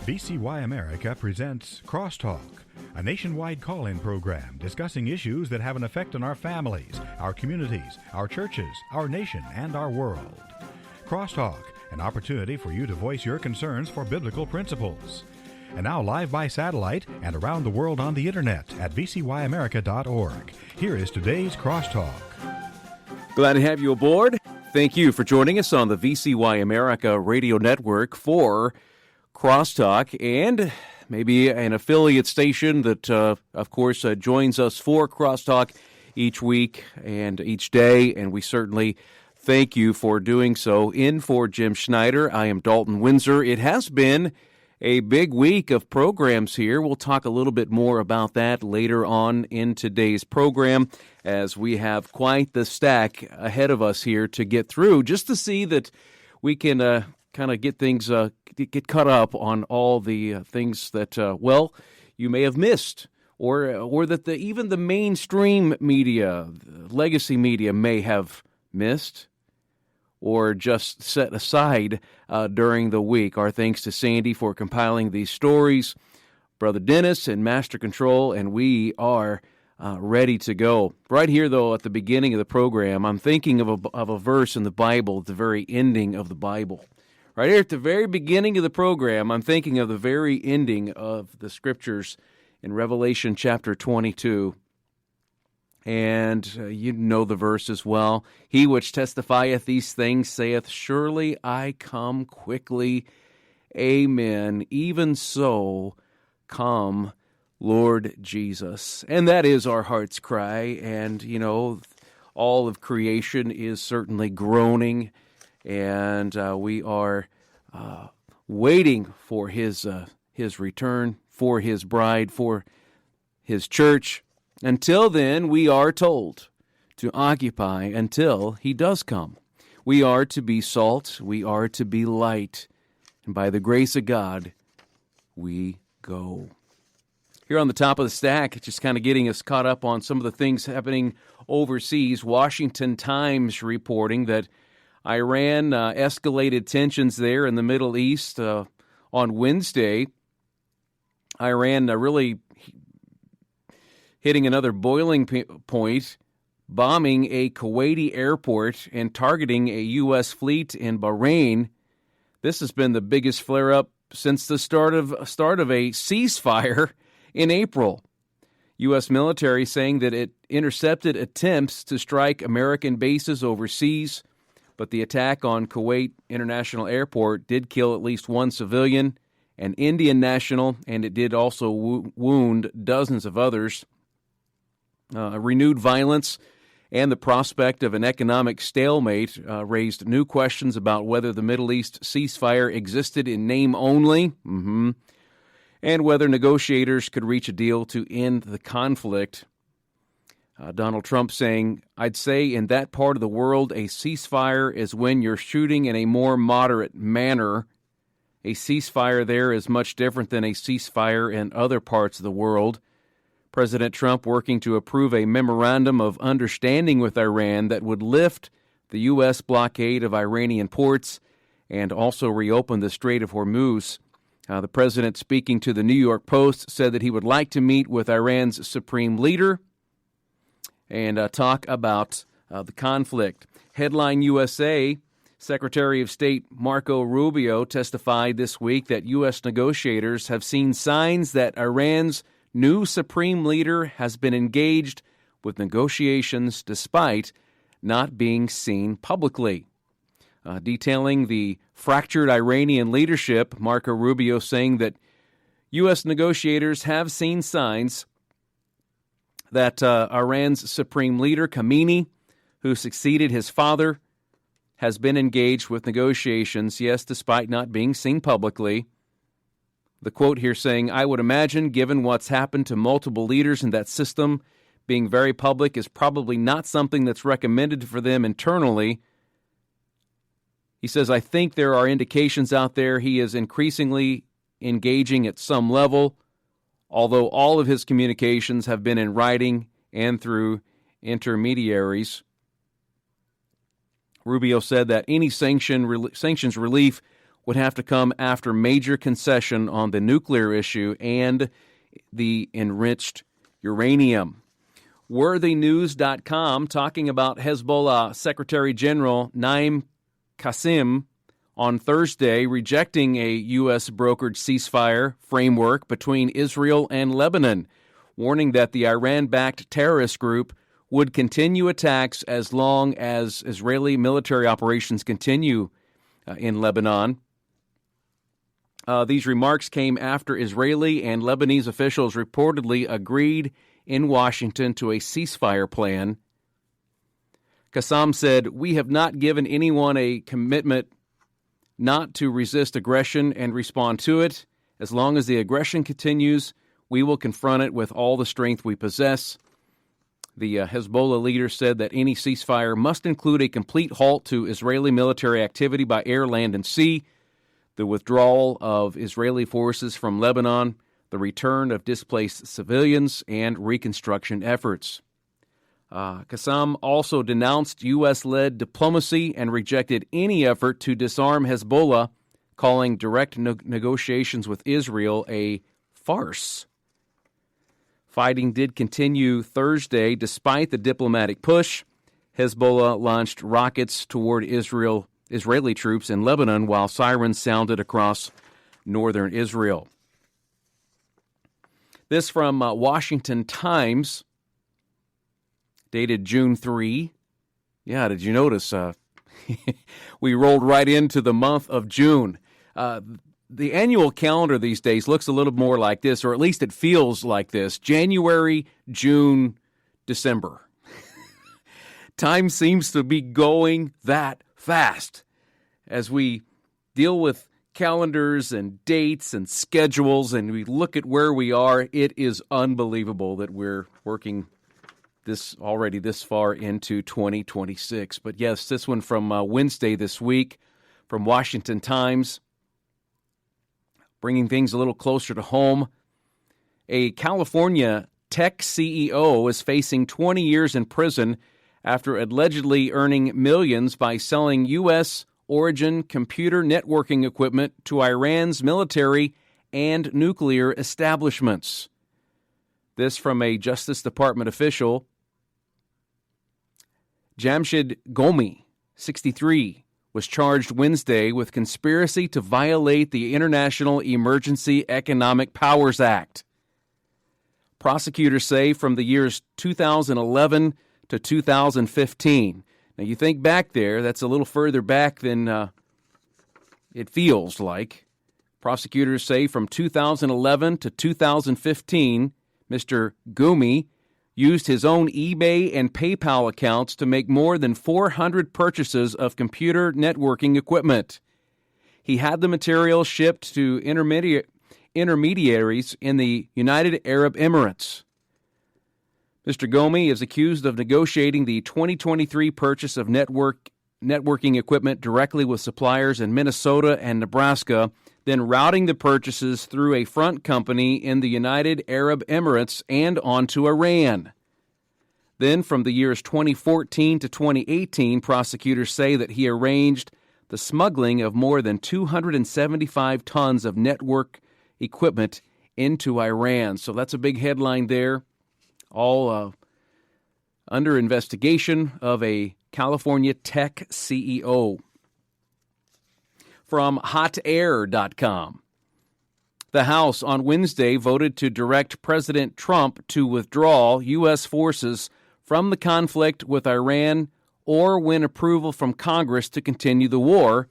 VCY America presents Crosstalk, a nationwide call-in program discussing issues that have an effect on our families, our communities, our churches, our nation, and our world. Crosstalk, an opportunity for you to voice your concerns for biblical principles. And now live by satellite and around the world on the internet at vcyamerica.org. Here is today's Crosstalk. Glad to have you aboard. Thank you for joining us on the VCY America radio network for Crosstalk, and maybe an affiliate station that, of course, joins us for Crosstalk each week and each day, and we certainly thank you for doing so. In for Jim Schneider, I am Dalton Windsor. It has been a big week of programs here. We'll talk a little bit more about that later on in today's program, as we have quite the stack ahead of us here to get through, just to see that we can kind of get things, get caught up on all the things that, you may have missed, or that even the mainstream media, legacy media, may have missed, or just set aside during the week. Our thanks to Sandy for compiling these stories, Brother Dennis and Master Control, and we are ready to go. Right here, though, at the beginning of the program, I'm thinking of a verse in the Bible, at the very ending of the Bible. Right here at the very beginning of the program, I'm thinking of the very ending of the Scriptures in Revelation chapter 22. And you know the verse as well. He which testifieth these things saith, Surely I come quickly. Amen. Even so, come, Lord Jesus. And that is our heart's cry. And, you know, all of creation is certainly groaning, and we are waiting for his return, for his bride, for his church. Until then, we are told to occupy until he does come. We are to be salt, we are to be light, and by the grace of God, we go. Here on the top of the stack, just kind of getting us caught up on some of the things happening overseas. Washington Times reporting that Iran escalated tensions there in the Middle East on Wednesday. Iran really hitting another boiling point, bombing a Kuwaiti airport and targeting a U.S. fleet in Bahrain. This has been the biggest flare-up since the start of a ceasefire in April. U.S. military saying that it intercepted attempts to strike American bases overseas, but the attack on Kuwait International Airport did kill at least one civilian, an Indian national, and it did also wound dozens of others. Renewed violence and the prospect of an economic stalemate raised new questions about whether the Middle East ceasefire existed in name only, and whether negotiators could reach a deal to end the conflict. Donald Trump saying, I'd say in that part of the world, a ceasefire is when you're shooting in a more moderate manner. A ceasefire there is much different than a ceasefire in other parts of the world. President Trump working to approve a memorandum of understanding with Iran that would lift the U.S. blockade of Iranian ports and also reopen the Strait of Hormuz. The president, speaking to the New York Post, said that he would like to meet with Iran's supreme leader and talk about the conflict. Headline USA, Secretary of State Marco Rubio testified this week that U.S. negotiators have seen signs that Iran's new supreme leader has been engaged with negotiations despite not being seen publicly. Detailing the fractured Iranian leadership, Marco Rubio saying that U.S. negotiators have seen signs that Iran's supreme leader, Khamenei, who succeeded his father, has been engaged with negotiations, yes, despite not being seen publicly. The quote here saying, I would imagine, given what's happened to multiple leaders in that system, being very public is probably not something that's recommended for them internally. He says, I think there are indications out there he is increasingly engaging at some level, although all of his communications have been in writing and through intermediaries. Rubio said that any sanctions relief would have to come after major concession on the nuclear issue and the enriched uranium. Worthynews.com talking about Hezbollah Secretary General Naim Qassem on Thursday rejecting a U.S. brokered ceasefire framework between Israel and Lebanon, warning that the Iran-backed terrorist group would continue attacks as long as Israeli military operations continue in Lebanon. These remarks came after Israeli and Lebanese officials reportedly agreed in Washington to a ceasefire plan. Qassem said, "We have not given anyone a commitment not to resist aggression and respond to it. As long as the aggression continues, we will confront it with all the strength we possess." The Hezbollah leader said that any ceasefire must include a complete halt to Israeli military activity by air, land, and sea, the withdrawal of Israeli forces from Lebanon, the return of displaced civilians, and reconstruction efforts. Qassem also denounced U.S.-led diplomacy and rejected any effort to disarm Hezbollah, calling direct negotiations with Israel a farce. Fighting did continue Thursday despite the diplomatic push. Hezbollah launched rockets toward Israeli troops in Lebanon while sirens sounded across northern Israel. This from Washington Times, dated June 3. Yeah, did you notice? We rolled right into the month of June. The annual calendar these days looks a little more like this, or at least it feels like this. January, June, December. Time seems to be going that fast as we deal with calendars and dates and schedules and we look at where we are. It is unbelievable that we're working this far into 2026. But yes, this one from Wednesday this week from Washington Times, bringing things a little closer to home. A California tech CEO is facing 20 years in prison after allegedly earning millions by selling U.S. origin computer networking equipment to Iran's military and nuclear establishments. This from a Justice Department official. Jamshid Gomi, 63, was charged Wednesday with conspiracy to violate the International Emergency Economic Powers Act. Prosecutors say from the years 2011 to 2015. Now, you think back there, that's a little further back than it feels like. Prosecutors say from 2011 to 2015, Mr. Gomi used his own eBay and PayPal accounts to make more than 400 purchases of computer networking equipment. He had the material shipped to intermediaries in the United Arab Emirates. Mr. Gomi is accused of negotiating the 2023 purchase of networking equipment directly with suppliers in Minnesota and Nebraska, then routing the purchases through a front company in the United Arab Emirates and onto Iran. Then, from the years 2014 to 2018, prosecutors say that he arranged the smuggling of more than 275 tons of network equipment into Iran. So that's a big headline there. All under investigation of a California tech CEO. From hotair.com. The House on Wednesday voted to direct President Trump to withdraw U.S. forces from the conflict with Iran or win approval from Congress to continue the war,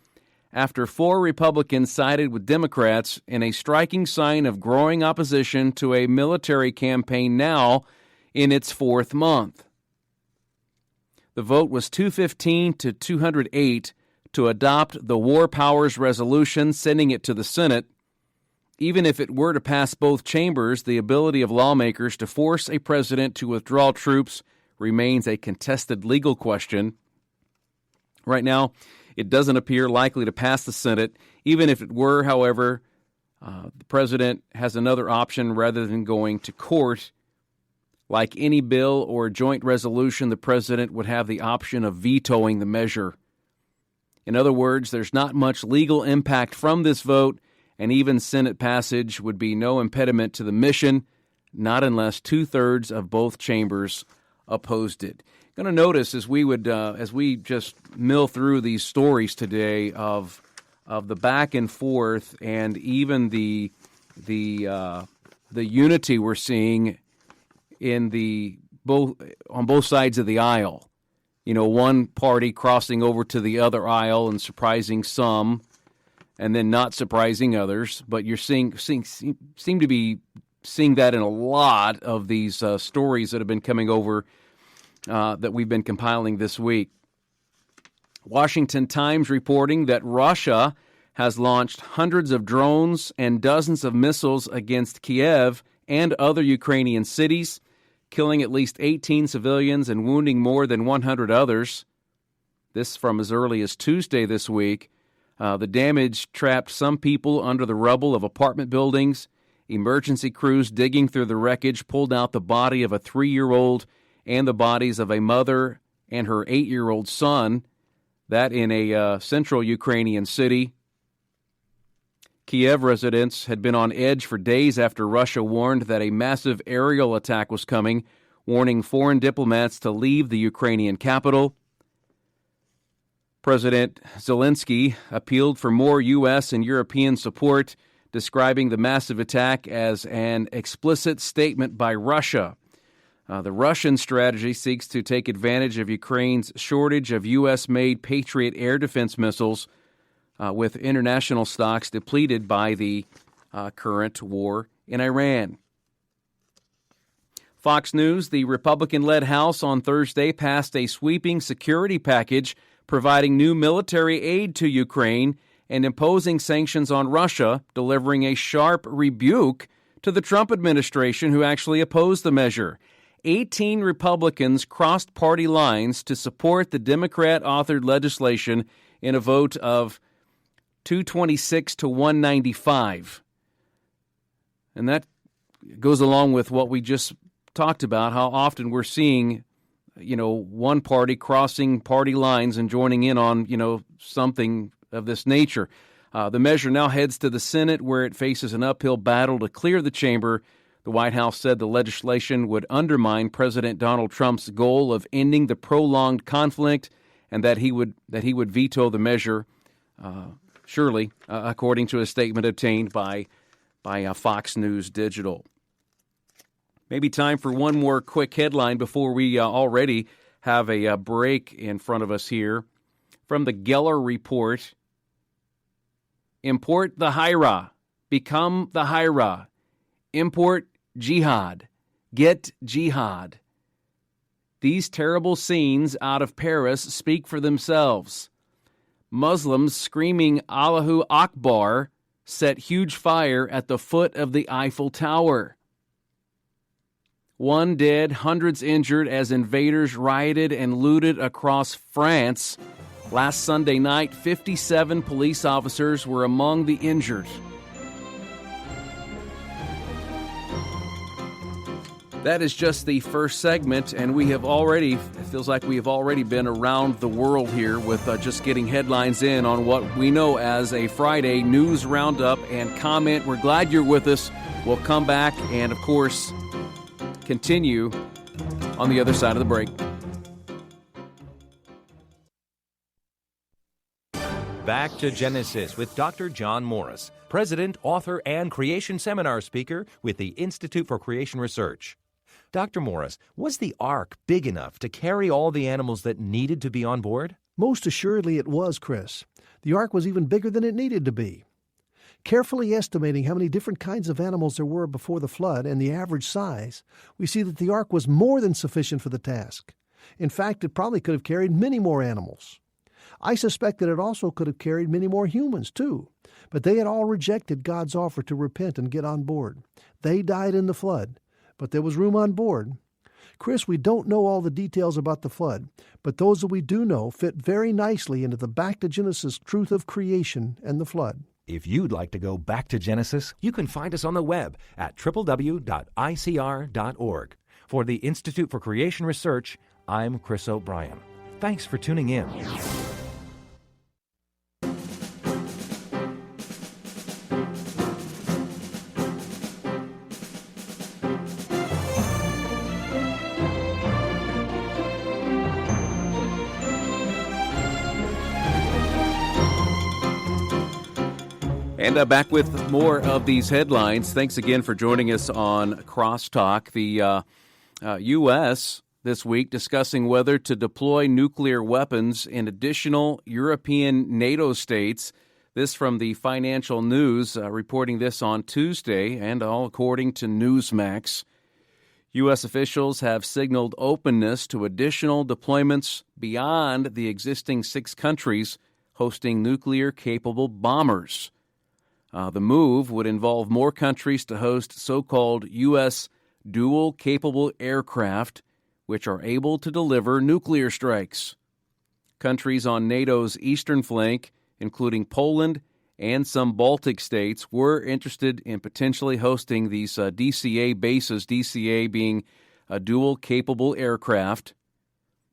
after 4 Republicans sided with Democrats in a striking sign of growing opposition to a military campaign now in its 4th month. The vote was 215 to 208 to adopt the War Powers Resolution, sending it to the Senate. Even if it were to pass both chambers, the ability of lawmakers to force a president to withdraw troops remains a contested legal question. Right now, it doesn't appear likely to pass the Senate. Even if it were, however, the president has another option rather than going to court. Like any bill or joint resolution, the president would have the option of vetoing the measure. In other words, there's not much legal impact from this vote, and even Senate passage would be no impediment to the mission, not unless 2/3 of both chambers opposed it. Going to notice as we just mill through these stories today of the back and forth, and even the unity we're seeing on both sides of the aisle. You know, one party crossing over to the other aisle and surprising some, and then not surprising others. But you're seem to be seeing that in a lot of these stories that have been coming over that we've been compiling this week. Washington Times reporting that Russia has launched hundreds of drones and dozens of missiles against Kiev and other Ukrainian cities, killing at least 18 civilians and wounding more than 100 others. This from as early as Tuesday this week. The damage trapped some people under the rubble of apartment buildings. Emergency crews digging through the wreckage pulled out the body of a 3-year-old and the bodies of a mother and her 8-year-old son. That in a central Ukrainian city. Kiev residents had been on edge for days after Russia warned that a massive aerial attack was coming, warning foreign diplomats to leave the Ukrainian capital. President Zelensky appealed for more U.S. and European support, describing the massive attack as an explicit statement by Russia. The Russian strategy seeks to take advantage of Ukraine's shortage of U.S.-made Patriot air defense missiles, with international stocks depleted by the current war in Iran. Fox News, the Republican-led House on Thursday passed a sweeping security package providing new military aid to Ukraine and imposing sanctions on Russia, delivering a sharp rebuke to the Trump administration, who actually opposed the measure. 18 Republicans crossed party lines to support the Democrat-authored legislation in a vote of 226 to 195. And that goes along with what we just talked about, how often we're seeing, one party crossing party lines and joining in on, something of this nature. The measure now heads to the Senate, where it faces an uphill battle to clear the chamber. The White House said the legislation would undermine President Donald Trump's goal of ending the prolonged conflict, and that he would veto the measure. Surely, according to a statement obtained by Fox News Digital. Maybe time for one more quick headline before we already have a break in front of us here. From the Geller Report, import the Hira, become the Hira, import jihad, get jihad. These terrible scenes out of Paris speak for themselves. Muslims screaming Allahu Akbar set huge fire at the foot of the Eiffel Tower. 1 dead, hundreds injured as invaders rioted and looted across France. Last Sunday night, 57 police officers were among the injured. That is just the first segment, and it feels like we have already been around the world here with just getting headlines in on what we know as a Friday news roundup and comment. We're glad you're with us. We'll come back and, of course, continue on the other side of the break. Back to Genesis with Dr. John Morris, president, author, and creation seminar speaker with the Institute for Creation Research. Dr. Morris, was the ark big enough to carry all the animals that needed to be on board? Most assuredly it was, Chris. The ark was even bigger than it needed to be. Carefully estimating how many different kinds of animals there were before the flood and the average size, we see that the ark was more than sufficient for the task. In fact, it probably could have carried many more animals. I suspect that it also could have carried many more humans, too. But they had all rejected God's offer to repent and get on board. They died in the flood, but there was room on board. Chris, we don't know all the details about the flood, but those that we do know fit very nicely into the Back to Genesis truth of creation and the flood. If you'd like to go back to Genesis, you can find us on the web at www.icr.org. For the Institute for Creation Research, I'm Chris O'Brien. Thanks for tuning in. And back with more of these headlines. Thanks again for joining us on Crosstalk. The U.S. this week discussing whether to deploy nuclear weapons in additional European NATO states. This from the Financial News, reporting this on Tuesday, and all according to Newsmax. U.S. officials have signaled openness to additional deployments beyond the existing 6 countries hosting nuclear-capable bombers. The move would involve more countries to host so-called U.S. dual-capable aircraft, which are able to deliver nuclear strikes. Countries on NATO's eastern flank, including Poland and some Baltic states, were interested in potentially hosting these DCA bases, DCA being a dual-capable aircraft.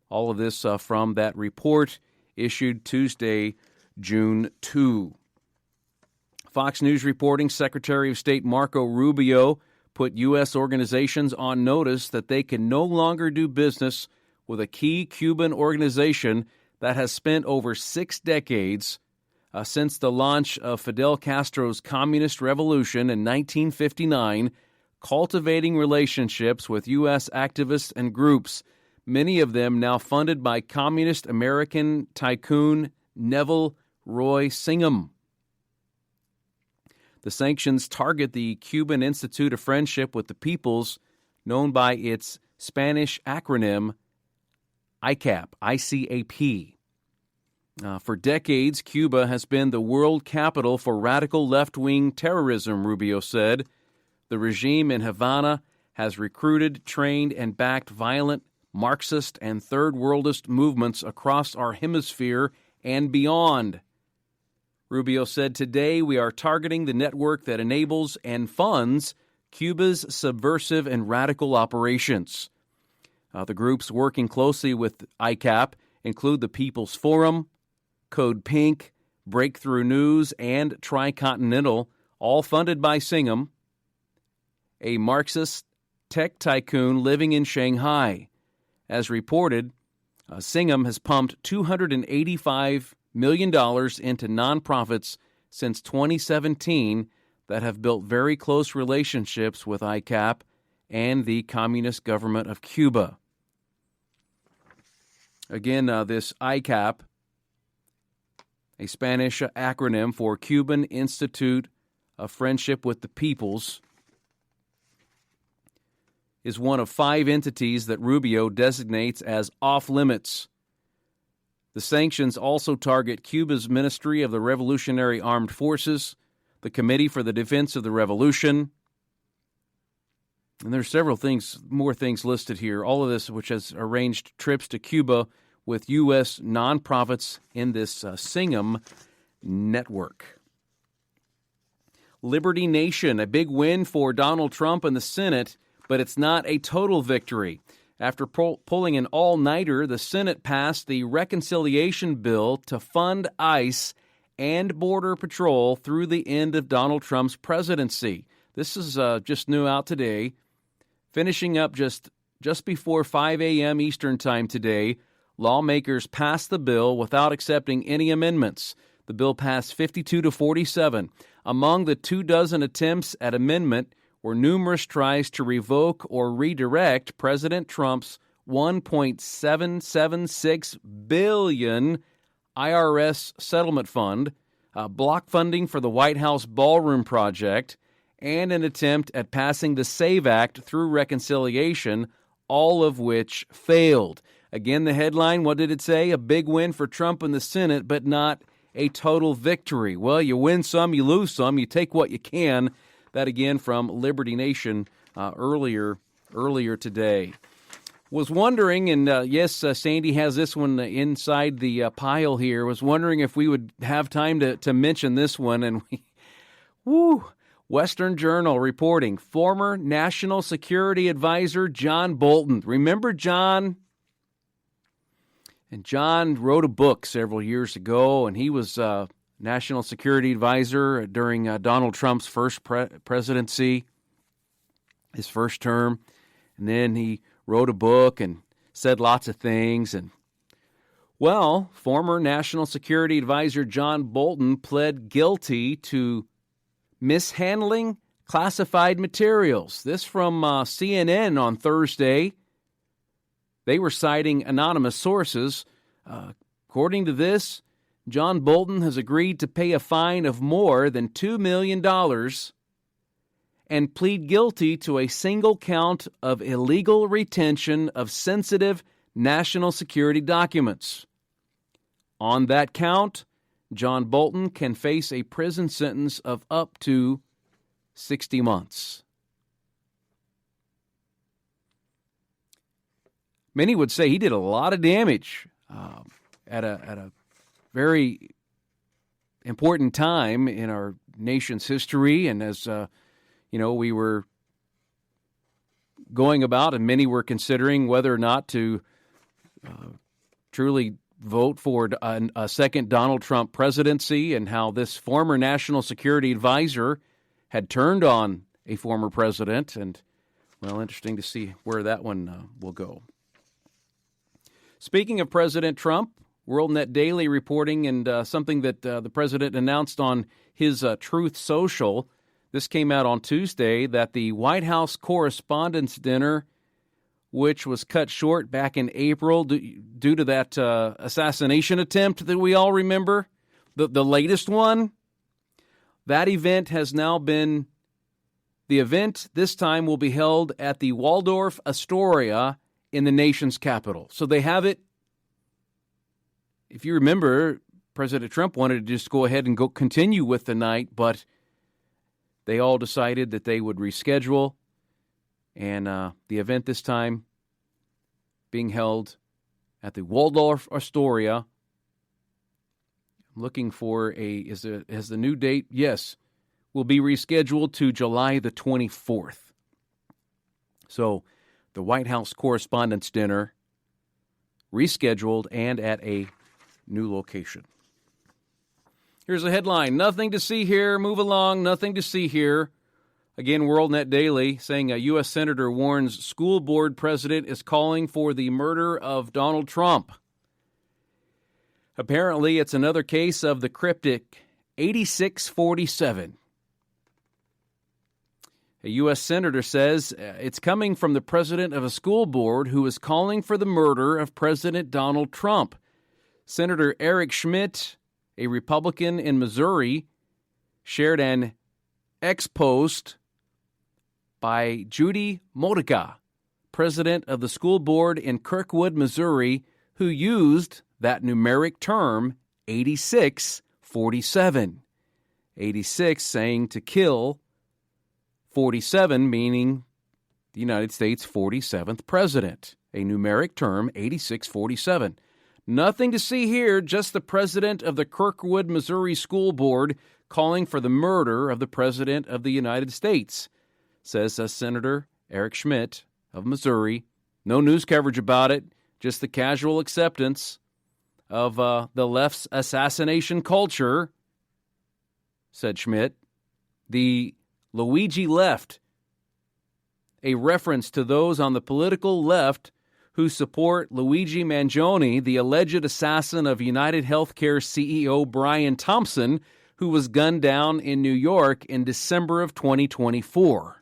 All of this from that report issued Tuesday, June 2. Fox News reporting Secretary of State Marco Rubio put U.S. organizations on notice that they can no longer do business with a key Cuban organization that has spent over 6 decades since the launch of Fidel Castro's communist revolution in 1959, cultivating relationships with U.S. activists and groups, many of them now funded by communist American tycoon Neville Roy Singham. The sanctions target the Cuban Institute of Friendship with the Peoples, known by its Spanish acronym ICAP, ICAP. For decades, Cuba has been the world capital for radical left-wing terrorism, Rubio said. The regime in Havana has recruited, trained, and backed violent Marxist and Third Worldist movements across our hemisphere and beyond. Rubio said, today we are targeting the network that enables and funds Cuba's subversive and radical operations. The groups working closely with ICAP include the People's Forum, Code Pink, Breakthrough News, and Tricontinental, all funded by Singham, a Marxist tech tycoon living in Shanghai. As reported, Singham has pumped $285 million into nonprofits since 2017 that have built very close relationships with ICAP and the Communist Government of Cuba. Again, this ICAP, a Spanish acronym for Cuban Institute of Friendship with the Peoples, is one of 5 entities that Rubio designates as off-limits. The sanctions also target Cuba's Ministry of the Revolutionary Armed Forces, the Committee for the Defense of the Revolution, and there's several more things listed here, all of this which has arranged trips to Cuba with U.S. nonprofits in this Singham network. Liberty Nation, a big win for Donald Trump in the Senate, but it's not a total victory. After pulling an all-nighter, the Senate passed the reconciliation bill to fund ICE and Border Patrol through the end of Donald Trump's presidency. This is just new out today. Finishing up just before 5 a.m. Eastern Time today, lawmakers passed the bill without accepting any amendments. The bill passed 52 to 47. Among the 24 attempts at amendment were numerous tries to revoke or redirect President Trump's $1.776 billion IRS settlement fund, block funding for the White House Ballroom Project, and an attempt at passing the SAVE Act through reconciliation, all of which failed. Again, the headline, what did it say? A big win for Trump in the Senate, but not a total victory. Well, you win some, you lose some, you take what you can. That again from Liberty Nation earlier today. Was wondering, and yes, Sandy has this one inside the pile here, was wondering if we would have time to mention this one. And Western Journal reporting, former National Security Advisor John Bolton. Remember John? And John wrote a book several years ago, and he was National Security Advisor during Donald Trump's first presidency, his first term. And then he wrote a book and said lots of things. And, well, former National Security Advisor John Bolton pled guilty to mishandling classified materials. This from CNN on Thursday. They were citing anonymous sources. According to this, John Bolton has agreed to pay a fine of more than $2 million and plead guilty to a single count of illegal retention of sensitive national security documents. On that count, John Bolton can face a prison sentence of up to 60 months. Many would say he did a lot of damage at a very important time in our nation's history, and as we were going about, and many were considering whether or not to truly vote for a second Donald Trump presidency, and how this former national security advisor had turned on a former president, and, well, interesting to see where that one will go. Speaking of President Trump, WorldNet Daily reporting, and something that the president announced on his Truth Social. This came out on Tuesday, that the White House Correspondents' Dinner, which was cut short back in April due to that assassination attempt that we all remember, the latest one, that event has now been, the event this time will be held at the Waldorf Astoria in the nation's capital. So they have it. If you remember, President Trump wanted to just go ahead and continue with the night, but they all decided that they would reschedule, and the event this time being held at the Waldorf Astoria. I'm looking for has the new date? Yes, will be rescheduled to July the 24th. So the White House Correspondents' Dinner rescheduled and at a new location. Here's a headline. Nothing to see here. Move along. Nothing to see here. Again, WorldNet Daily saying a U.S. Senator warns school board president is calling for the murder of Donald Trump. Apparently, it's another case of the cryptic 8647. A U.S. Senator says it's coming from the president of a school board who is calling for the murder of President Donald Trump. Senator Eric Schmidt, a Republican in Missouri, shared an X post by Judy Modica, president of the school board in Kirkwood, Missouri, who used that numeric term 8647. 86 saying to kill, 47 meaning the United States' 47th president. A numeric term, 8647. Nothing to see here, just the president of the Kirkwood, Missouri School Board calling for the murder of the President of the United States, says Senator Eric Schmidt of Missouri. No news coverage about it, just the casual acceptance of the left's assassination culture, said Schmidt. The Luigi left, a reference to those on the political left who support Luigi Mangione, the alleged assassin of United Healthcare CEO Brian Thompson, who was gunned down in New York in December of 2024.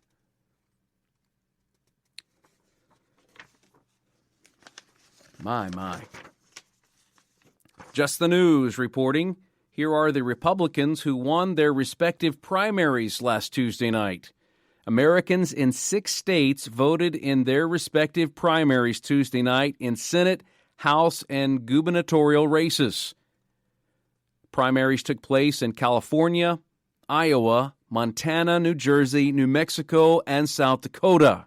My. Just the News reporting. Here are the Republicans who won their respective primaries last Tuesday night. Americans in 6 states voted in their respective primaries Tuesday night in Senate, House, and gubernatorial races. Primaries took place in California, Iowa, Montana, New Jersey, New Mexico, and South Dakota.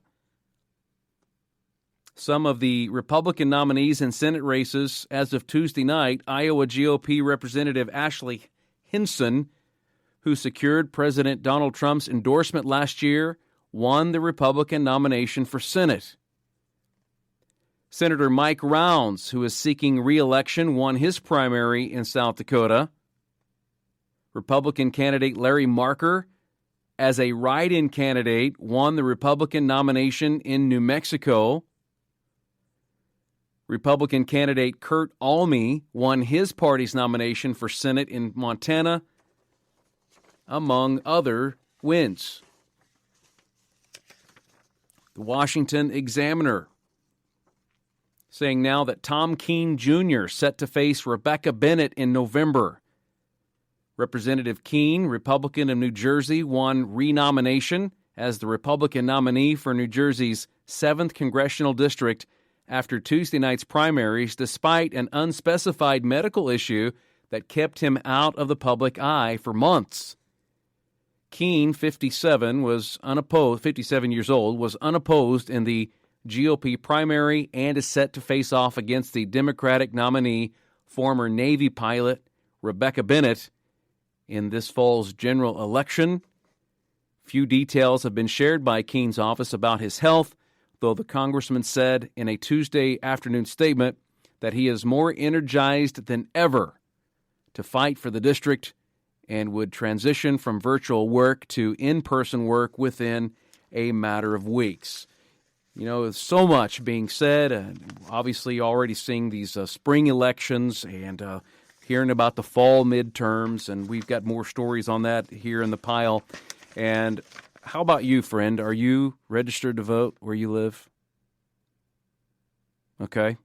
Some of the Republican nominees in Senate races as of Tuesday night, Iowa GOP Representative Ashley Hinson, who secured President Donald Trump's endorsement last year, won the Republican nomination for Senate. Senator Mike Rounds, who is seeking re-election, won his primary in South Dakota. Republican candidate Larry Marker, as a write-in candidate, won the Republican nomination in New Mexico. Republican candidate Kurt Alme won his party's nomination for Senate in Montana, among other wins. The Washington Examiner saying now that Tom Keene Jr. set to face Rebecca Bennett in November. Representative Keene, Republican of New Jersey, won renomination as the Republican nominee for New Jersey's 7th Congressional District after Tuesday night's primaries, despite an unspecified medical issue that kept him out of the public eye for months. Keene, 57 years old, was unopposed in the GOP primary and is set to face off against the Democratic nominee, former Navy pilot Rebecca Bennett, in this fall's general election. Few details have been shared by Keene's office about his health, though the congressman said in a Tuesday afternoon statement that he is more energized than ever to fight for the district and would transition from virtual work to in-person work within a matter of weeks. You know, there's so much being said. Obviously, already seeing these spring elections and hearing about the fall midterms, and we've got more stories on that here in the pile. And how about you, friend? Are you registered to vote where you live? Okay.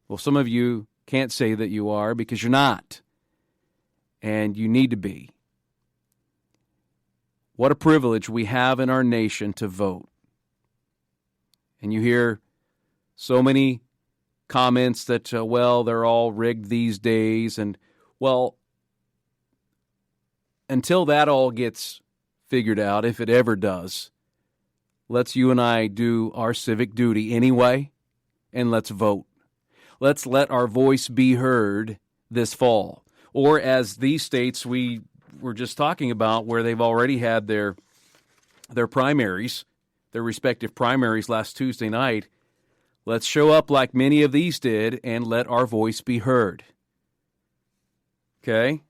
Well, some of you can't say that you are because you're not. And you need to be. What a privilege we have in our nation to vote. And you hear so many comments that, well, they're all rigged these days. And, well, until that all gets figured out, if it ever does, let's you and I do our civic duty anyway, and let's vote. Let's let our voice be heard this fall. Or as these states we were just talking about, where they've already had their primaries, their respective primaries last Tuesday night, let's show up like many of these did and let our voice be heard. Okay?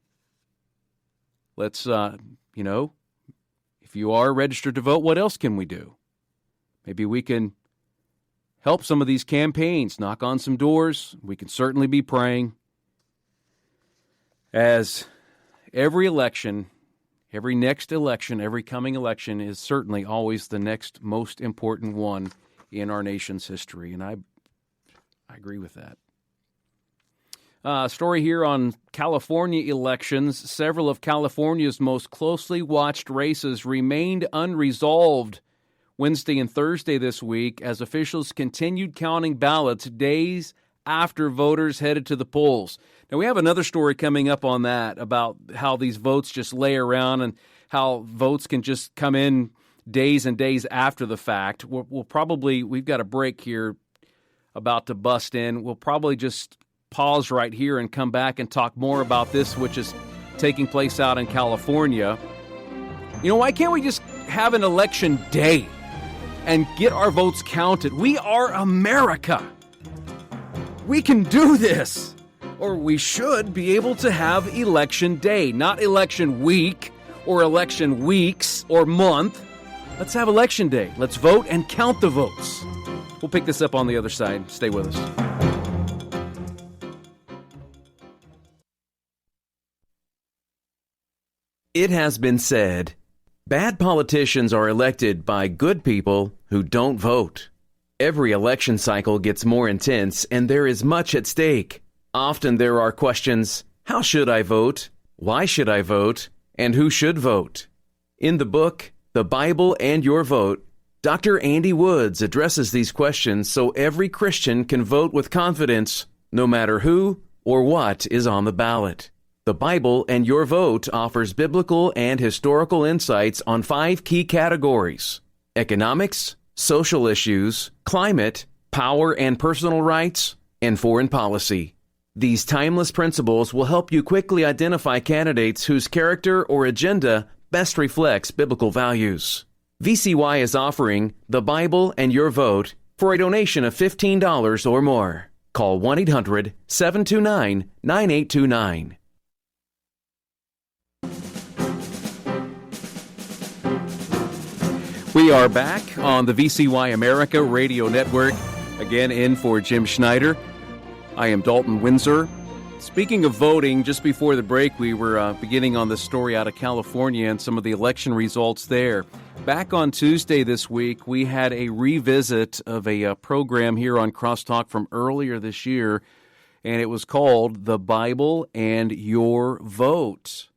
Let's, if you are registered to vote, what else can we do? Maybe we can help some of these campaigns, knock on some doors. We can certainly be praying. As every election, every next election, every coming election is certainly always the next most important one in our nation's history, and I agree with that. Story here on California elections. Several of California's most closely watched races remained unresolved Wednesday and Thursday this week as officials continued counting ballots days after voters headed to the polls. Now, we have another story coming up on that about how these votes just lay around and how votes can just come in days and days after the fact. We've got a break here about to bust in. We'll probably just pause right here and come back and talk more about this, which is taking place out in California. Why can't we just have an election day and get our votes counted? We are America. We can do this. Or we should be able to have election day, not election week or election weeks or month. Let's have election day. Let's vote and count the votes. We'll pick this up on the other side. Stay with us. It has been said, bad politicians are elected by good people who don't vote. Every election cycle gets more intense, and there is much at stake. Often there are questions, how should I vote? Why should I vote? And who should vote? In the book, The Bible and Your Vote, Dr. Andy Woods addresses these questions so every Christian can vote with confidence, no matter who or what is on the ballot. The Bible and Your Vote offers biblical and historical insights on 5 key categories: economics, social issues, climate, power and personal rights, and foreign policy. These timeless principles will help you quickly identify candidates whose character or agenda best reflects biblical values. VCY is offering The Bible and Your Vote for a donation of $15 or more. Call 1-800-729-9829. We are back on the VCY America Radio Network. Again, in for Jim Schneider. I am Dalton Windsor. Speaking of voting, just before the break, we were beginning on the story out of California and some of the election results there. Back on Tuesday this week, we had a revisit of a program here on Crosstalk from earlier this year, and it was called The Bible and Your Vote.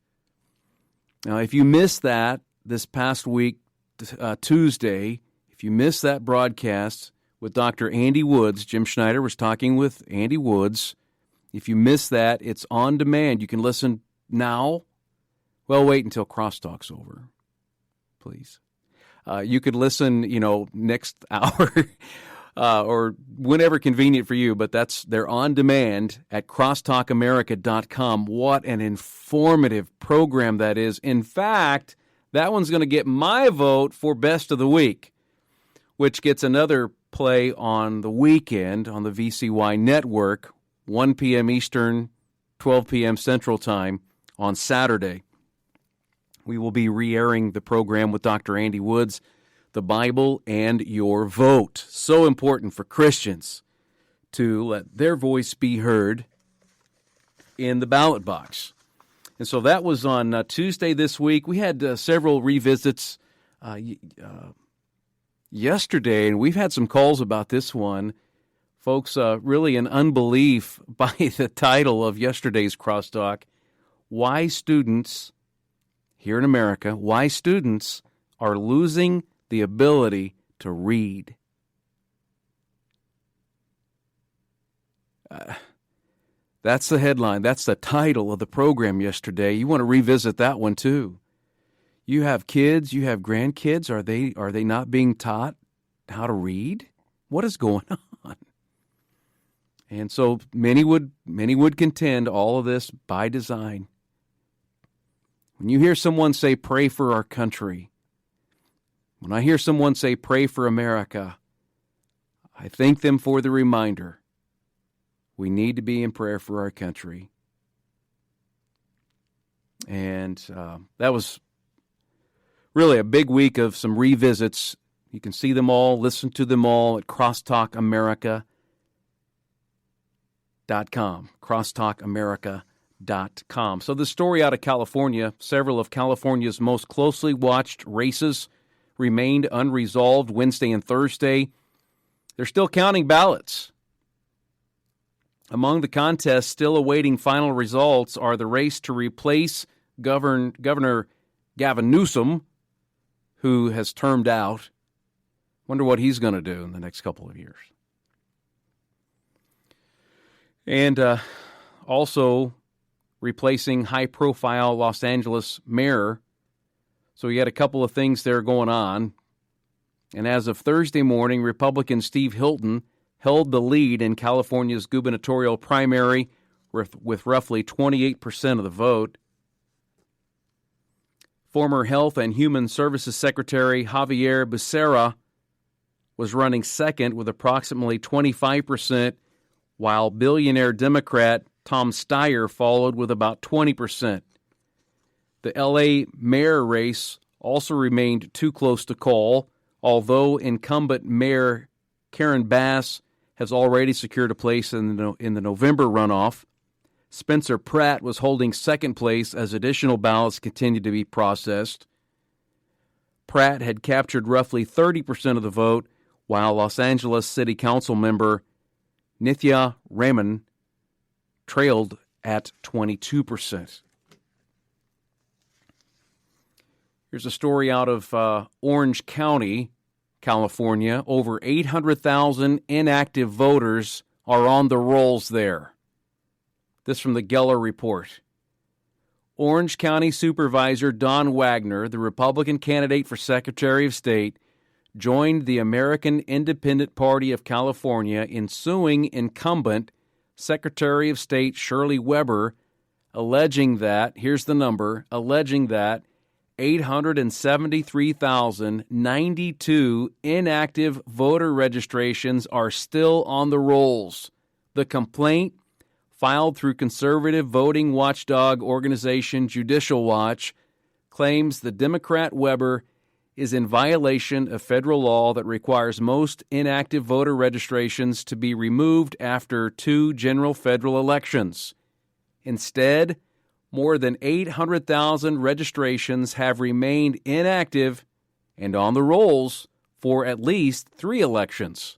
Now, if you missed that this past week, Tuesday, if you missed that broadcast with Dr. Andy Woods, Jim Schneider was talking with Andy Woods. If you missed that, it's on demand. You can listen now. Well, wait until Crosstalk's over, please. You could listen, next hour or whenever convenient for you, but they're on demand at crosstalkamerica.com. What an informative program that is. In fact, that one's going to get my vote for Best of the Week, which gets another play on the weekend on the VCY network, 1 p.m. Eastern, 12 p.m. Central Time on Saturday. We will be re-airing the program with Dr. Andy Woods, The Bible and Your Vote. So important for Christians to let their voice be heard in the ballot box. And so that was on Tuesday this week. We had several revisits yesterday, and we've had some calls about this one. Folks, really in unbelief by the title of yesterday's Crosstalk, why students here in America, why students are losing the ability to read. That's the headline. That's the title of the program yesterday. You want to revisit that one too. You have kids, you have grandkids. Are they not being taught how to read? What is going on? And so many would contend all of this by design. When you hear someone say, pray for our country, when I hear someone say, pray for America, I thank them for the reminder. We need to be in prayer for our country. And that was really a big week of some revisits. You can see them all, listen to them all at crosstalkamerica.com. crosstalkamerica.com. So the story out of California, several of California's most closely watched races remained unresolved Wednesday and Thursday. They're still counting ballots. Among the contests still awaiting final results are the race to replace Governor Gavin Newsom, who has termed out. Wonder what he's going to do in the next couple of years. And also replacing high-profile Los Angeles mayor. So you had a couple of things there going on. And as of Thursday morning, Republican Steve Hilton held the lead in California's gubernatorial primary with roughly 28% of the vote. Former Health and Human Services Secretary Javier Becerra was running second with approximately 25%, while billionaire Democrat Tom Steyer followed with about 20%. The L.A. mayor race also remained too close to call, although incumbent Mayor Karen Bass has already secured a place in the November runoff. Spencer Pratt was holding second place as additional ballots continued to be processed. Pratt had captured roughly 30% of the vote, while Los Angeles City Council member Nithya Raman trailed at 22%. Here's a story out of Orange County, California. Over 800,000 inactive voters are on the rolls there. This from the Geller Report. Orange County Supervisor Don Wagner, the Republican candidate for Secretary of State, joined the American Independent Party of California in suing incumbent Secretary of State Shirley Weber, alleging that 873,092 inactive voter registrations are still on the rolls. The complaint, filed through conservative voting watchdog organization Judicial Watch, claims the Democrat Weber is in violation of federal law that requires most inactive voter registrations to be removed after 2 general federal elections. Instead, more than 800,000 registrations have remained inactive and on the rolls for at least 3 elections,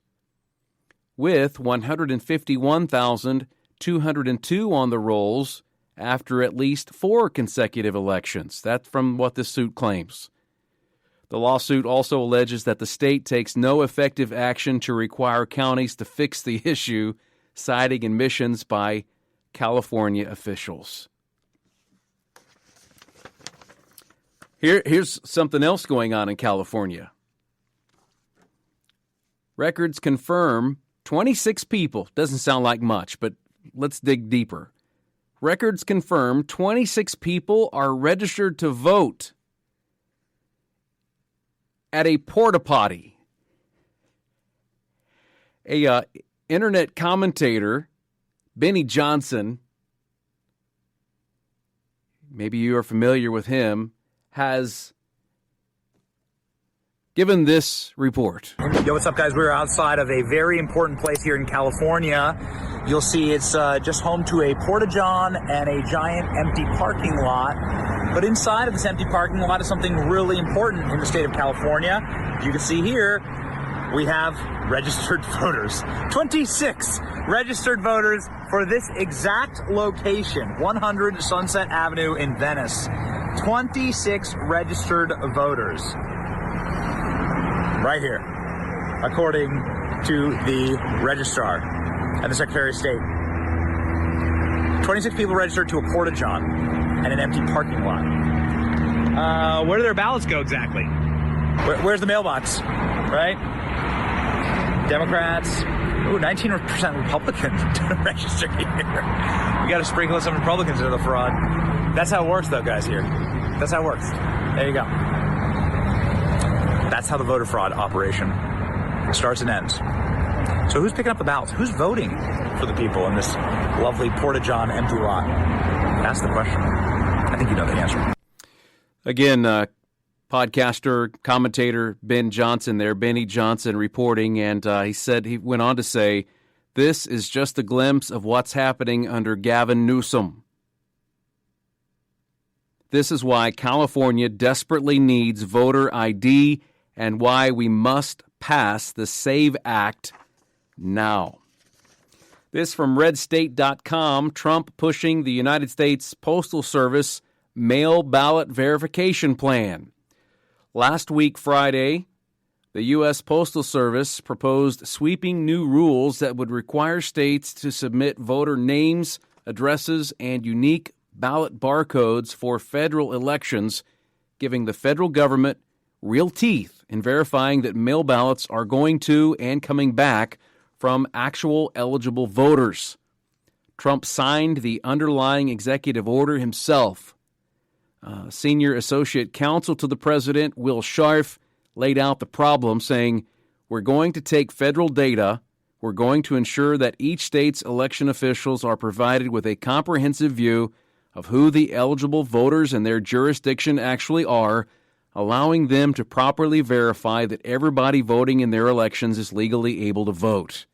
with 151,202 on the rolls after at least 4 consecutive elections. That's from what this suit claims. The lawsuit also alleges that the state takes no effective action to require counties to fix the issue, citing admissions by California officials. Here's something else going on in California. Records confirm 26 people. Doesn't sound like much, but let's dig deeper. Records confirm 26 people are registered to vote at a porta potty. A internet commentator, Benny Johnson, maybe you are familiar with him, has given this report. Yo, what's up, guys? We're outside of a very important place here in California. You'll see it's just home to a porta-john and a giant empty parking lot. But inside of this empty parking lot is something really important in the state of California. As you can see here, we have registered voters. 26 registered voters for this exact location, 100 Sunset Avenue in Venice. 26 registered voters. Right here, according to the registrar and the Secretary of State. 26 people registered to a porta-john and an empty parking lot. Where do their ballots go exactly? Where's the mailbox, right? Democrats. Ooh, 19% Republicans registered here. We got to sprinkle some Republicans into the fraud. That's how it works, though, guys, here. That's how it works. There you go. That's how the voter fraud operation starts and ends. So who's picking up the ballots? Who's voting for the people in this lovely porta-john empty lot? That's the question. I think you know the answer. Again, podcaster, commentator Benny Johnson reporting, and he went on to say, this is just a glimpse of what's happening under Gavin Newsom. This is why California desperately needs voter ID and why we must pass the SAVE Act now. This from RedState.com, Trump pushing the United States Postal Service mail ballot verification plan. Last week, Friday, the U.S. Postal Service proposed sweeping new rules that would require states to submit voter names, addresses, and unique ballot barcodes for federal elections, giving the federal government real teeth in verifying that mail ballots are going to and coming back from actual eligible voters. Trump signed the underlying executive order himself. Senior Associate Counsel to the President, Will Scharf, laid out the problem, saying, we're going to take federal data, we're going to ensure that each state's election officials are provided with a comprehensive view of who the eligible voters in their jurisdiction actually are, allowing them to properly verify that everybody voting in their elections is legally able to vote.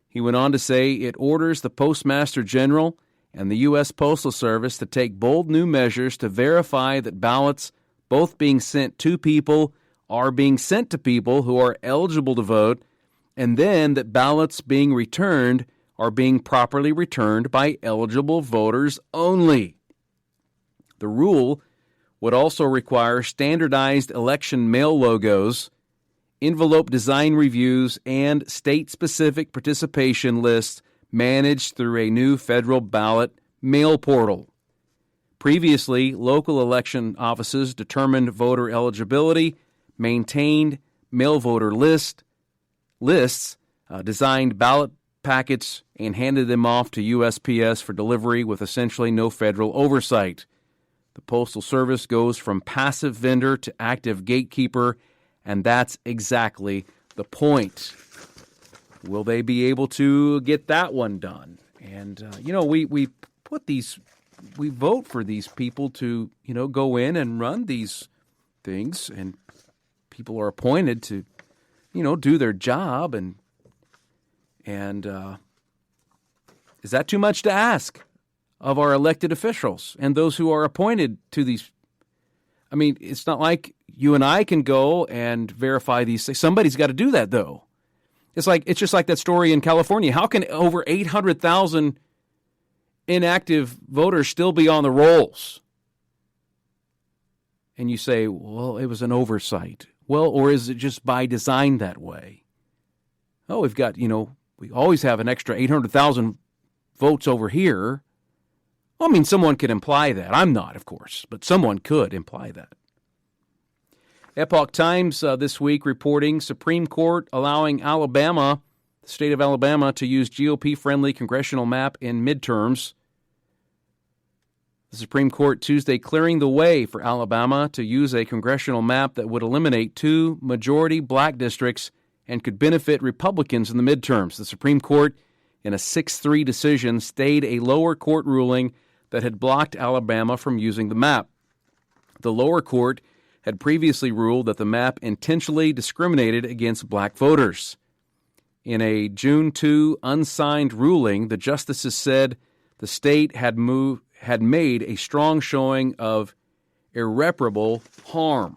He went on to say it orders the Postmaster General and the U.S. Postal Service to take bold new measures to verify that ballots, both being sent to people, are being sent to people who are eligible to vote, and then that ballots being returned are being properly returned by eligible voters only. The rule would also require standardized election mail logos, envelope design reviews, and state-specific participation lists managed through a new federal ballot mail portal. Previously, local election offices determined voter eligibility, maintained mail voter lists, designed ballot packets, and handed them off to USPS for delivery with essentially no federal oversight. The Postal Service goes from passive vendor to active gatekeeper, and that's exactly the point. Will they be able to get that one done? And, we vote for these people to, go in and run these things, and people are appointed to, do their job, and is that too much to ask of our elected officials and those who are appointed to these. I mean, it's not like you and I can go and verify these things. Somebody's got to do that, though. It's just like that story in California. How can over 800,000 inactive voters still be on the rolls? And you say, well, it was an oversight. Well, or is it just by design that way? Oh, we've got, we always have an extra 800,000 votes over here. Well, I mean, someone could imply that. I'm not, of course, but someone could imply that. Epoch Times this week reporting Supreme Court allowing the state of Alabama, to use GOP-friendly congressional map in midterms. The Supreme Court Tuesday clearing the way for Alabama to use a congressional map that would eliminate 2 majority black districts and could benefit Republicans in the midterms. The Supreme Court, in a 6-3 decision, stayed a lower court ruling that had blocked Alabama from using the map. The lower court had previously ruled that the map intentionally discriminated against black voters. In a June 2 unsigned ruling, the justices said the state had made a strong showing of irreparable harm.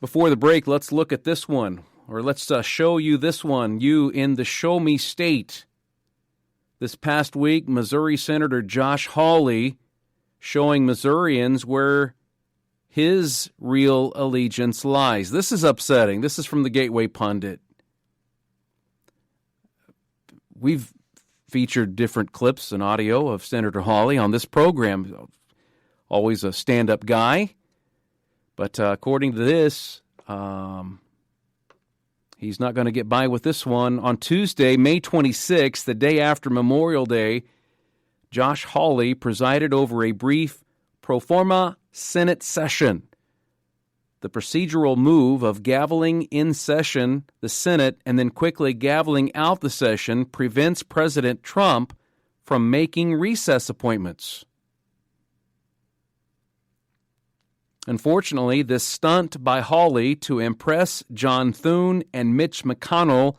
Before the break, let's look at this one, or let's show you this one, you in the Show Me State. This past week, Missouri Senator Josh Hawley showing Missourians where his real allegiance lies. This is upsetting. This is from the Gateway Pundit. We've featured different clips and audio of Senator Hawley on this program. Always a stand-up guy. But according to this, he's not going to get by with this one. On Tuesday, May 26th, the day after Memorial Day, Josh Hawley presided over a brief pro forma Senate session. The procedural move of gaveling in session the Senate and then quickly gaveling out the session prevents President Trump from making recess appointments. Unfortunately, this stunt by Hawley to impress John Thune and Mitch McConnell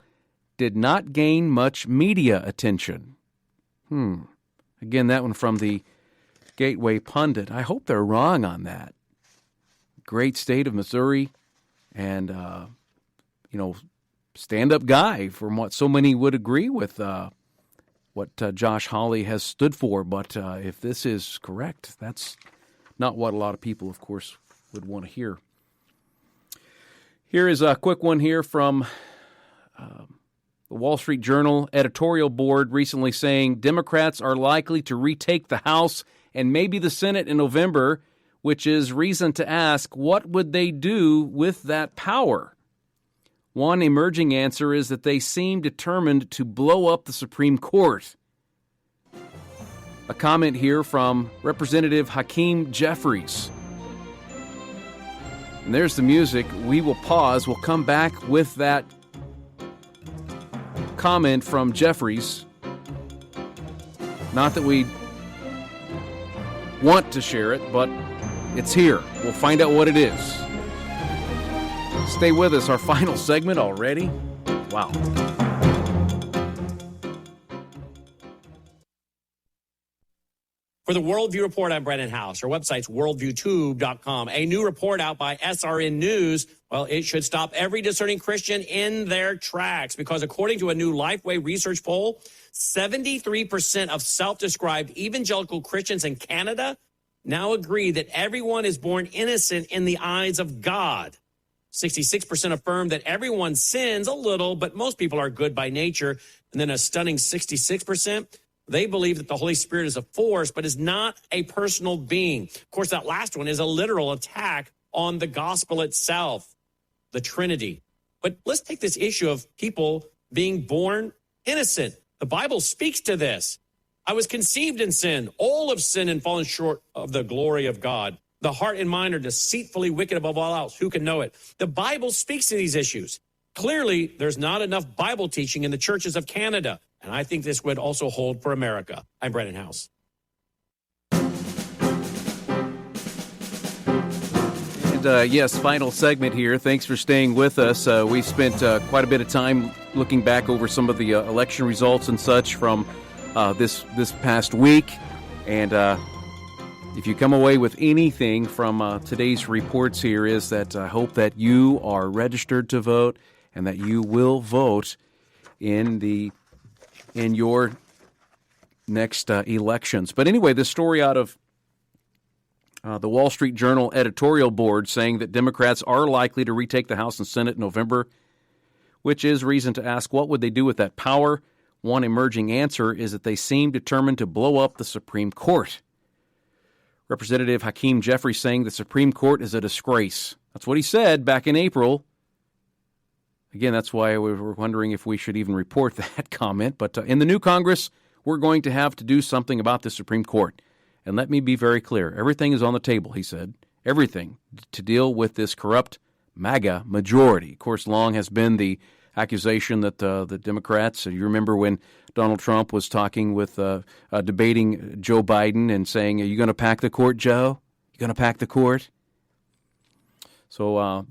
did not gain much media attention. Again, that one from the Gateway Pundit. I hope they're wrong on that. Great state of Missouri and, stand-up guy from what so many would agree with what Josh Hawley has stood for. But if this is correct, that's not what a lot of people, of course, would want to hear. Here is a quick one here from the Wall Street Journal editorial board recently saying Democrats are likely to retake the House and maybe the Senate in November, which is reason to ask, what would they do with that power? One emerging answer is that they seem determined to blow up the Supreme Court. A comment here from Representative Hakeem Jeffries. And there's the music. We will pause. We'll come back with that comment from Jeffries. Not that we want to share it, but it's here. We'll find out what it is. Stay with us. Our final segment already. Wow. For the Worldview Report, I'm Brennan House. Our website's worldviewtube.com. A new report out by SRN News, well, it should stop every discerning Christian in their tracks because according to a new Lifeway research poll, 73% of self-described evangelical Christians in Canada now agree that everyone is born innocent in the eyes of God. 66% affirm that everyone sins a little, but most people are good by nature. And then a stunning 66%, they believe that the Holy Spirit is a force, but is not a personal being. Of course, that last one is a literal attack on the gospel itself, the Trinity. But let's take this issue of people being born innocent. The Bible speaks to this. I was conceived in sin. All have sinned and fallen short of the glory of God. The heart and mind are deceitfully wicked above all else. Who can know it? The Bible speaks to these issues. Clearly, there's not enough Bible teaching in the churches of Canada. And I think this would also hold for America. I'm Brennan House. And yes, final segment here. Thanks for staying with us. We spent quite a bit of time looking back over some of the election results and such from this past week. And if you come away with anything from today's reports here is that I hope that you are registered to vote and that you will vote in your next elections. But anyway, this story out of the Wall Street Journal editorial board saying that Democrats are likely to retake the House and Senate in November, which is reason to ask what would they do with that power. One emerging answer is that they seem determined to blow up the Supreme Court. Representative Hakeem Jeffrey saying the Supreme Court is a disgrace. That's what he said back in April. Again, that's why we were wondering if we should even report that comment. But in the new Congress, we're going to have to do something about the Supreme Court. And let me be very clear. Everything is on the table, he said. Everything to deal with this corrupt MAGA majority. Of course, long has been the accusation that the Democrats, you remember when Donald Trump was talking with, debating Joe Biden and saying, are you going to pack the court, Joe? You going to pack the court? So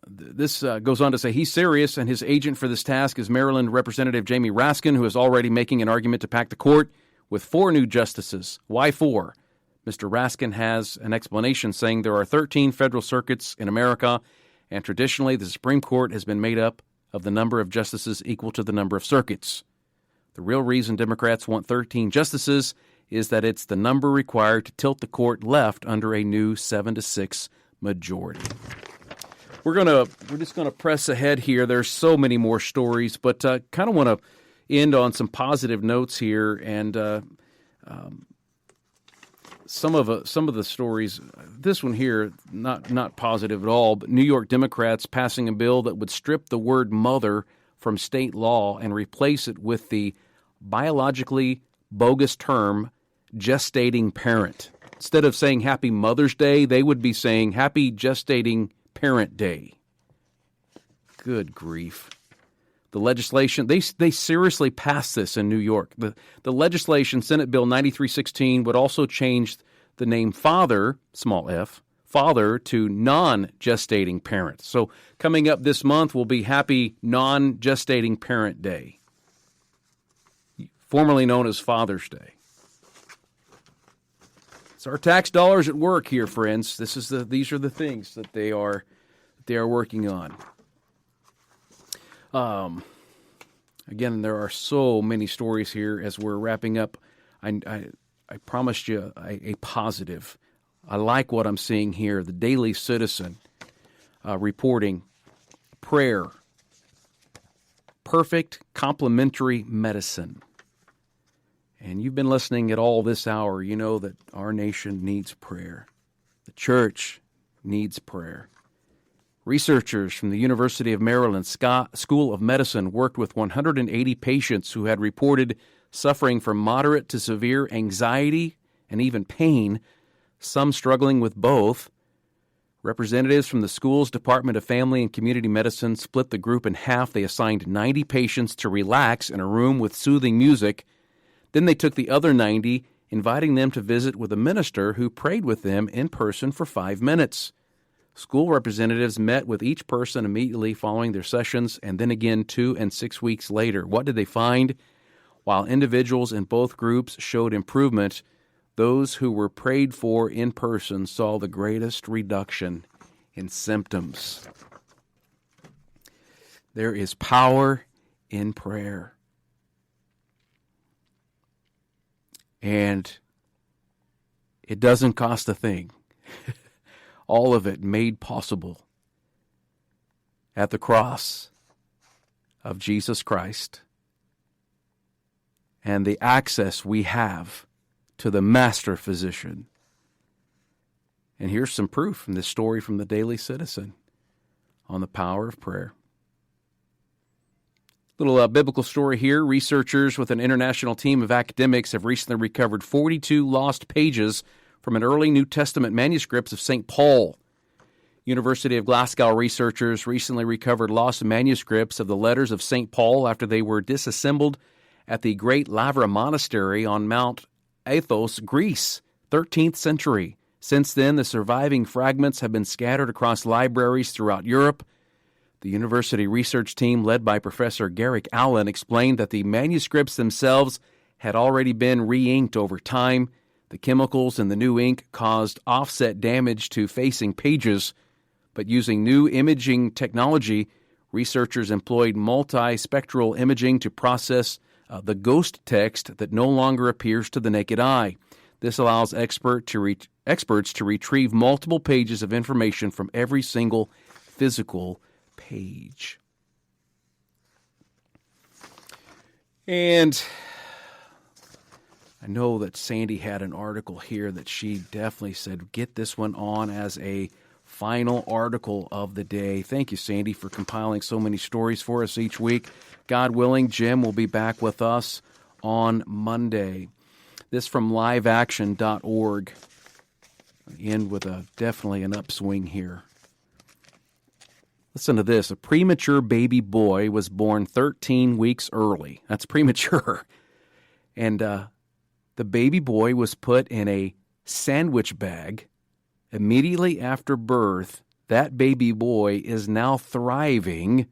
this goes on to say he's serious, and his agent for this task is Maryland Representative Jamie Raskin, who is already making an argument to pack the court with 4 new justices. Why 4? Mr. Raskin has an explanation saying there are 13 federal circuits in America, and traditionally the Supreme Court has been made up of the number of justices equal to the number of circuits. The real reason Democrats want 13 justices is that it's the number required to tilt the court left under a new 7-6 majority. We're just gonna press ahead here. There's so many more stories, but kind of want to end on some positive notes here, and some of the stories. This one here, not positive at all. But New York Democrats passing a bill that would strip the word mother from state law and replace it with the biologically bogus term gestating parent. Instead of saying Happy Mother's Day, they would be saying Happy Gestating Parent Day. Good grief. The legislation, they seriously passed this in New York. The legislation, Senate Bill 9316, would also change the name father, small f, father, to non-gestating parent. So coming up this month will be Happy Non-Gestating Parent Day, formerly known as Father's Day. It's our tax dollars at work here, friends. These are the things that they are working on. Again, there are so many stories here as we're wrapping up. I promised you a positive. I like what I'm seeing here. The Daily Citizen reporting prayer, perfect complementary medicine. And you've been listening at all this hour. You know that our nation needs prayer. The church needs prayer. Researchers from the University of Maryland School of Medicine worked with 180 patients who had reported suffering from moderate to severe anxiety and even pain, some struggling with both. Representatives from the school's Department of Family and Community Medicine split the group in half. They assigned 90 patients to relax in a room with soothing music. Then they took the other 90, inviting them to visit with a minister who prayed with them in person for 5 minutes. School representatives met with each person immediately following their sessions and then again 2 and 6 weeks later. What did they find? While individuals in both groups showed improvement, those who were prayed for in person saw the greatest reduction in symptoms. There is power in prayer. And it doesn't cost a thing. All of it made possible at the cross of Jesus Christ and the access we have to the master physician. And here's some proof from this story from the Daily Citizen on the power of prayer. Little biblical story here. Researchers with an international team of academics have recently recovered 42 lost pages from an early New Testament manuscripts of St. Paul. University of Glasgow researchers recently recovered lost manuscripts of the letters of St. Paul after they were disassembled at the Great Lavra Monastery on Mount Athos, Greece, 13th century. Since then, the surviving fragments have been scattered across libraries throughout Europe. The university research team, led by Professor Garrick Allen, explained that the manuscripts themselves had already been re-inked over time. The chemicals in the new ink caused offset damage to facing pages, but using new imaging technology, researchers employed multispectral imaging to process the ghost text that no longer appears to the naked eye. This allows experts to retrieve multiple pages of information from every single physical page. And I know that Sandy had an article here that she definitely said, get this one on as a final article of the day. Thank you, Sandy, for compiling so many stories for us each week. God willing, Jim will be back with us on Monday. This from liveaction.org. End with definitely an upswing here. Listen to this. A premature baby boy was born 13 weeks early. That's premature. And the baby boy was put in a sandwich bag. Immediately after birth, that baby boy is now thriving,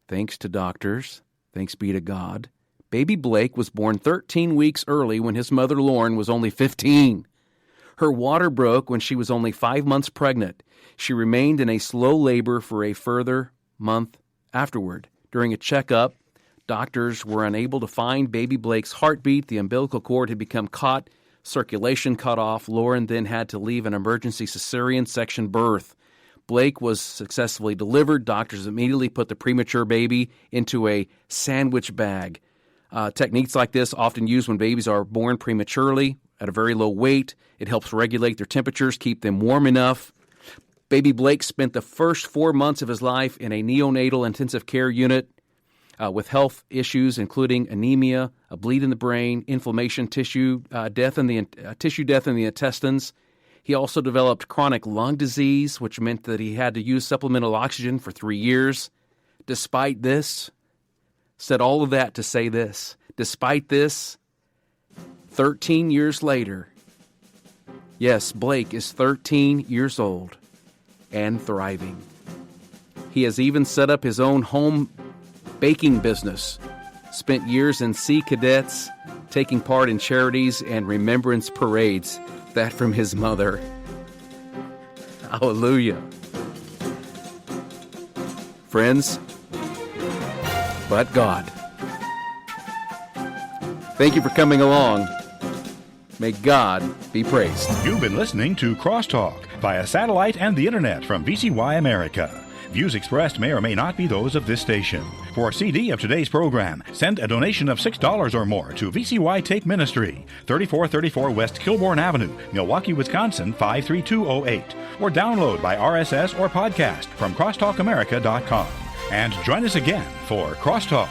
thanks to doctors, thanks be to God. Baby Blake was born 13 weeks early when his mother Lauren was only 15. Her water broke when she was only 5 months pregnant. She remained in a slow labor for a further month afterward. During a checkup, doctors were unable to find baby Blake's heartbeat. The umbilical cord had become caught, circulation cut off. Lauren then had to leave an emergency cesarean section birth. Blake was successfully delivered. Doctors immediately put the premature baby into a sandwich bag. Techniques like this often used when babies are born prematurely at a very low weight. It helps regulate their temperatures, keep them warm enough. Baby Blake spent the first 4 months of his life in a neonatal intensive care unit with health issues, including anemia, a bleed in the brain, inflammation, tissue death in the intestines. He also developed chronic lung disease, which meant that he had to use supplemental oxygen for 3 years. Despite this, said all of that to say this. Despite this, 13 years later, yes, Blake is 13 years old and thriving. He has even set up his own home baking business, spent years in Sea Cadets, taking part in charities and remembrance parades. That from his mother. Hallelujah. Friends, but God. Thank you for coming along. May God be praised. You've been listening to Crosstalk via satellite and the internet from VCY America. Views expressed may or may not be those of this station. For a CD of today's program, send a donation of $6 or more to VCY Take Ministry, 3434 West Kilbourne Avenue, Milwaukee, Wisconsin, 53208. Or download by RSS or podcast from crosstalkamerica.com. And join us again for Crosstalk.